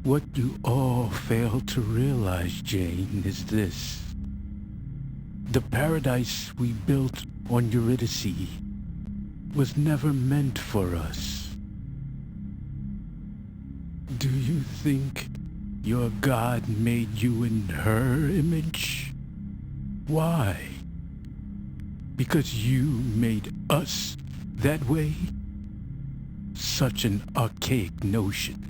What you all fail to realize, Jane, is this. The paradise we built on Eurydice was never meant for us. Do you think your God made you in her image? Why? Because you made us that way? Such an archaic notion.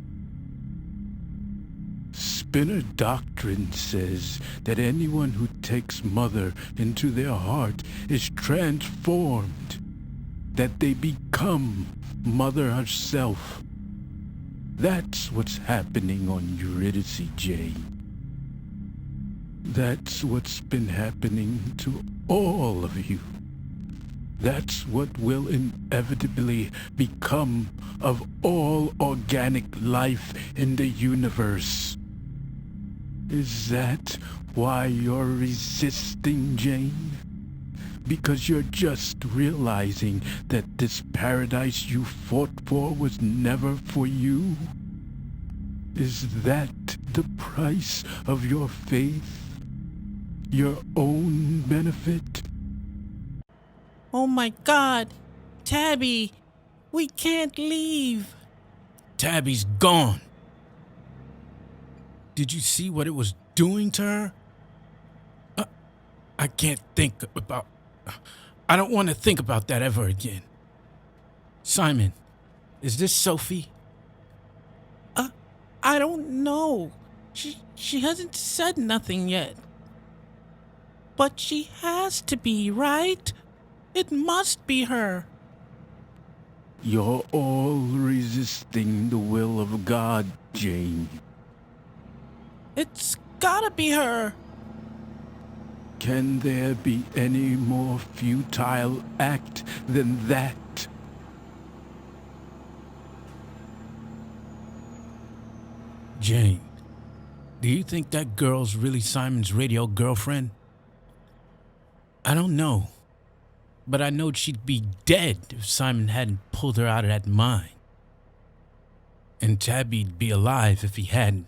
Spinner doctrine says that anyone who takes Mother into their heart is transformed, that they become Mother herself. That's what's happening on Eurydice, Jane. That's what's been happening to all of you. That's what will inevitably become of all organic life in the universe. Is that why you're resisting, Jane? Because you're just realizing that this paradise you fought for was never for you? Is that the price of your faith? Your own benefit? Oh my God! Tabby! We can't leave! Tabby's gone. Did you see what it was doing to her? I can't think about... I don't want to think about that ever again. Simon, is this Sophie? I don't know. She hasn't said nothing yet. But she has to be, right? It must be her. You're all resisting the will of God, Jane. It's gotta be her. Can there be any more futile act than that? Jane, do you think that girl's really Simon's radio girlfriend? I don't know, but I know she'd be dead if Simon hadn't pulled her out of that mine. And Tabby'd be alive if he hadn't.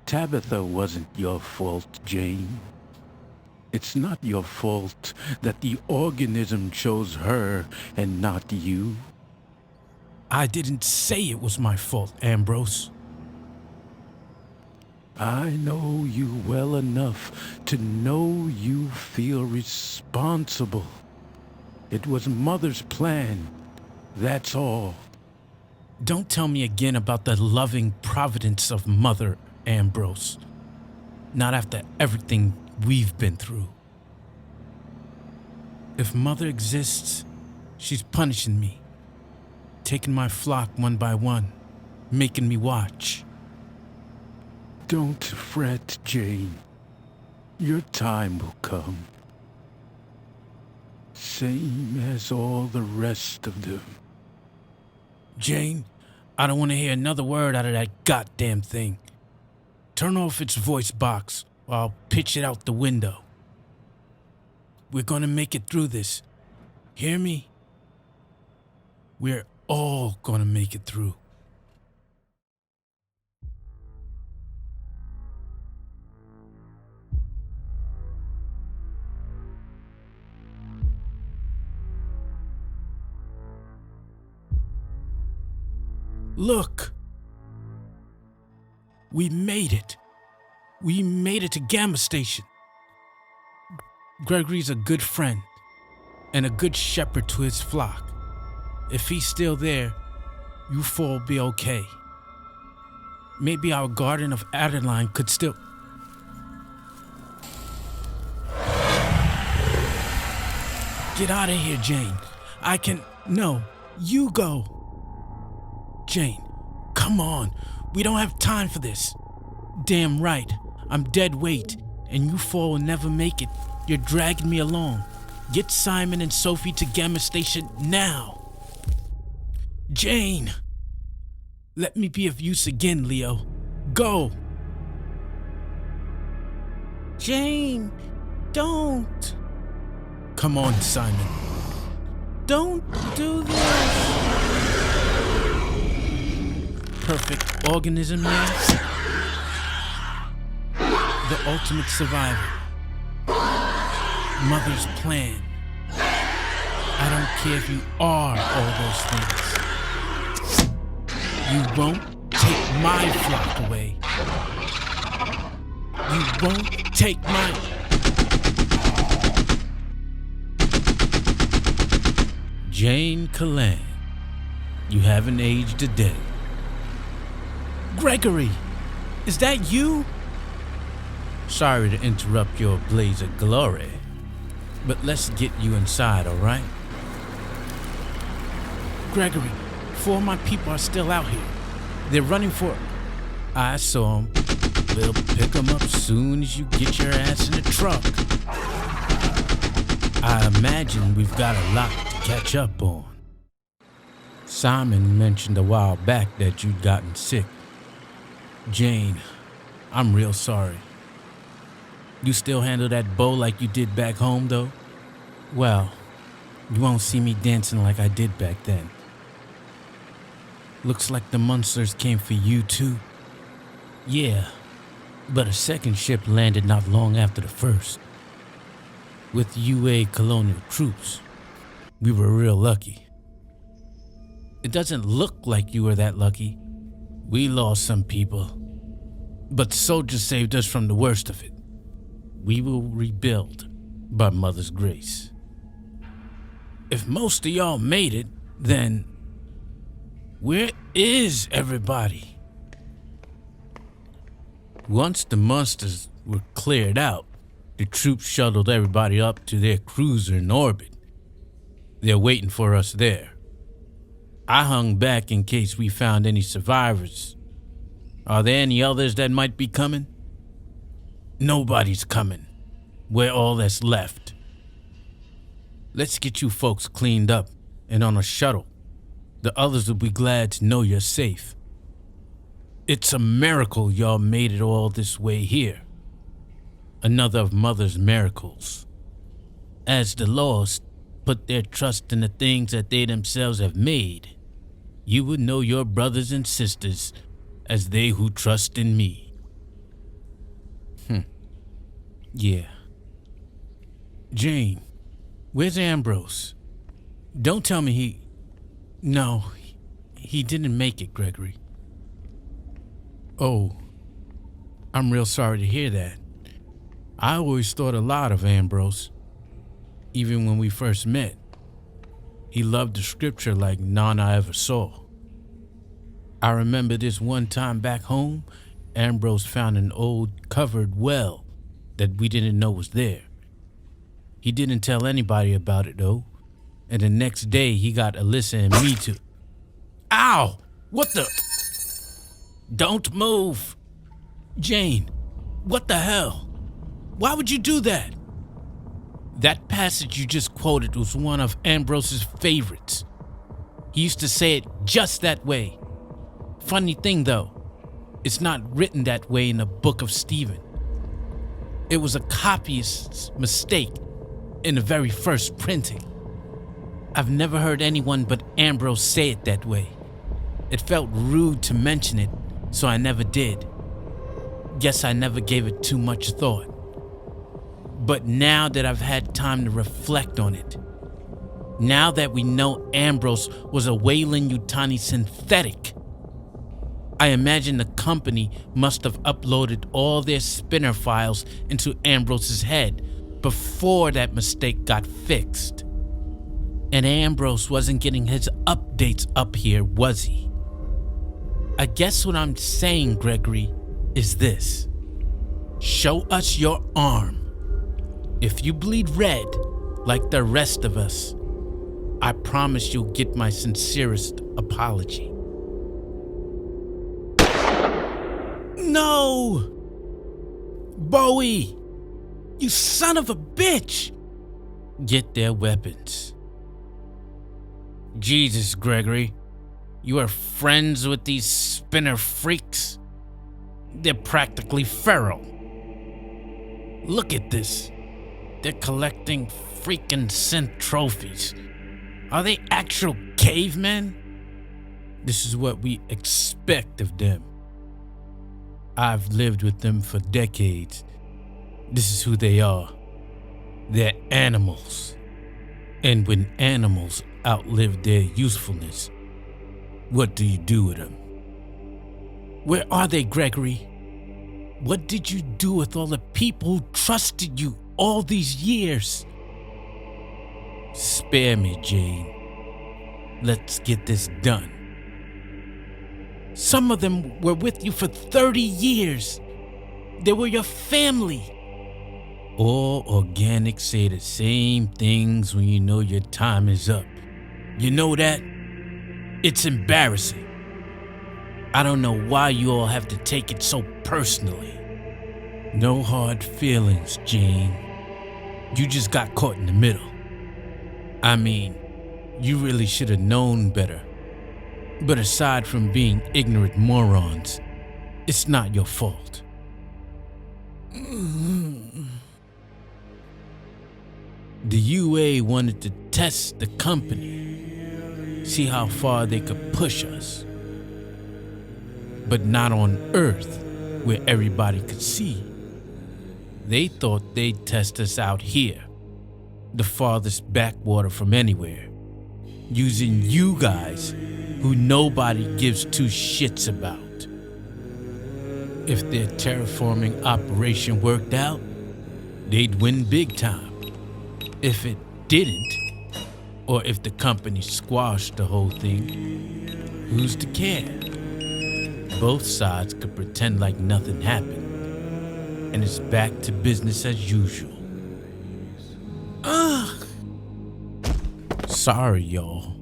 Tabitha wasn't your fault, Jane. It's not your fault that the organism chose her and not you. I didn't say it was my fault, Ambrose. I know you well enough to know you feel responsible. It was Mother's plan, that's all. Don't tell me again about the loving providence of Mother, Ambrose. Not after everything we've been through. If Mother exists, she's punishing me. Taking my flock one by one, making me watch. Don't fret, Jane. Your time will come. Same as all the rest of them. Jane, I don't want to hear another word out of that goddamn thing. Turn off its voice box, or I'll pitch it out the window. We're gonna make it through this. Hear me? We're all gonna make it through. Look! We made it. We made it to Gamma Station. Gregory's a good friend and a good shepherd to his flock. If he's still there, you four will be okay. Maybe our Garden of Adeline could still... Get out of here, Jane. I can... No, you go. Jane, come on. We don't have time for this. Damn right. I'm dead weight, and you four will never make it. You're dragging me along. Get Simon and Sophie to Gamma Station now. Jane! Let me be of use again, Leo. Go! Jane, don't. Come on, Simon. Don't do this. perfect organism yet? The ultimate survivor. Mother's plan. I don't care if you are all those things. You won't take my flock away. You won't take my... Jane Callan, you haven't aged a day. Gregory, is that you? Sorry to interrupt your blaze of glory, but let's get you inside, all right? Gregory, 4 of my people are still out here. They're running for... I saw them. We'll pick them up soon as you get your ass in the truck. I imagine we've got a lot to catch up on. Simon mentioned a while back that you'd gotten sick. Jane, I'm real sorry. You still handle that bow like you did back home, though? Well, you won't see me dancing like I did back then. Looks like the monsters came for you, too. Yeah, but a second ship landed not long after the first. With UA colonial troops. We were real lucky. It doesn't look like you were that lucky. We lost some people, but soldiers saved us from the worst of it. We will rebuild by Mother's grace. If most of y'all made it, then where is everybody? Once the monsters were cleared out, the troops shuttled everybody up to their cruiser in orbit. They're waiting for us there. I hung back in case we found any survivors. Are there any others that might be coming? Nobody's coming. We're all that's left. Let's get you folks cleaned up and on a shuttle. The others will be glad to know you're safe. It's a miracle y'all made it all this way here. Another of Mother's miracles. As the lost put their trust in the things that they themselves have made, you would know your brothers and sisters as they who trust in me. Yeah. Jane, where's Ambrose? Don't tell me he... No, he didn't make it, Gregory. Oh, I'm real sorry to hear that. I always thought a lot of Ambrose, even when we first met. He loved the scripture like none I ever saw. I remember this one time back home, Ambrose found an old covered well that we didn't know was there. He didn't tell anybody about it though, and the next day he got Alyssa and me to... Ow! What the... Don't move! Jane, what the hell? Why would you do that? That passage you just quoted was one of Ambrose's favorites. He used to say it just that way. Funny thing though, it's not written that way in the book of Stephen. It was a copyist's mistake in the very first printing. I've never heard anyone but Ambrose say it that way. It felt rude to mention it, so I never did. Guess I never gave it too much thought. But now that I've had time to reflect on it, now that we know Ambrose was a Weyland-Yutani synthetic, I imagine the company must have uploaded all their spinner files into Ambrose's head before that mistake got fixed. And Ambrose wasn't getting his updates up here, was he? I guess what I'm saying, Gregory, is this. Show us your arm. If you bleed red, like the rest of us, I promise you'll get my sincerest apology. No! Bowie! You son of a bitch! Get their weapons. Jesus, Gregory. You are friends with these spinner freaks? They're practically feral. Look at this. They're collecting freaking synth trophies. Are they actual cavemen? This is what we expect of them. I've lived with them for decades. This is who they are. They're animals. And when animals outlive their usefulness, what do you do with them? Where are they, Gregory? What did you do with all the people who trusted you all these years? Spare me, Jane. Let's get this done. Some of them were with you for 30 years. They were your family. All organics say the same things when you know your time is up. You know that? It's embarrassing. I don't know why you all have to take it so personally. No hard feelings, Jane. You just got caught in the middle. I mean, you really should have known better. But aside from being ignorant morons, it's not your fault. The UA wanted to test the company, see how far they could push us. But not on Earth, where everybody could see. They thought they'd test us out here, the farthest backwater from anywhere, using you guys who nobody gives two shits about. If their terraforming operation worked out, they'd win big time. If it didn't, or if the company squashed the whole thing, who's to care? Both sides could pretend like nothing happened, and it's back to business as usual. Ugh. Sorry, y'all.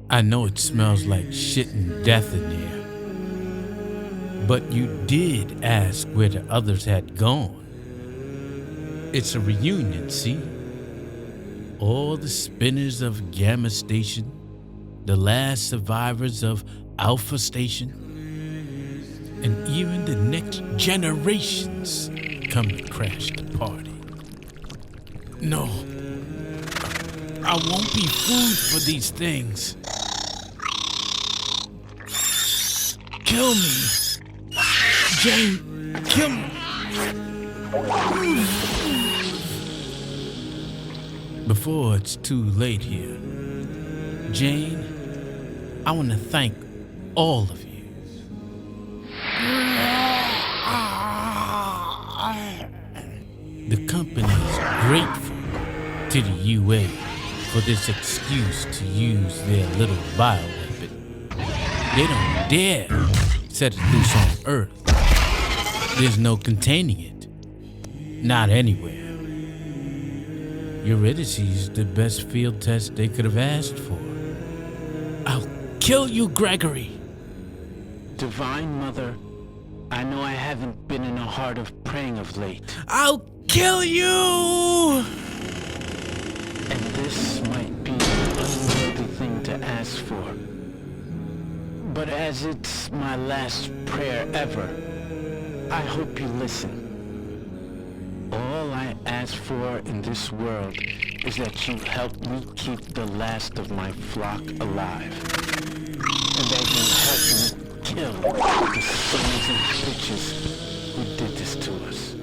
I know it smells like shit and death in here. But you did ask where the others had gone. It's a reunion, see? All the spinners of Gamma Station, the last survivors of Alpha Station, and even the next generations come to crash the party. No, I won't be food for these things. Kill me. Jane, kill me. Before it's too late here, Jane, I want to thank all of you. The company is grateful to the UA for this excuse to use their little bioweapon. They don't dare set it loose on Earth. There's no containing it. Not anywhere. Eurydice's the best field test they could have asked for. I'll kill you, Gregory. Divine Mother, I know I haven't been in a heart of praying of late. I'll kill you! And this might be an unworthy thing to ask for. But as it's my last prayer ever, I hope you listen. All I ask for in this world is that you help me keep the last of my flock alive. And that you help me kill the sons and bitches who did this to us.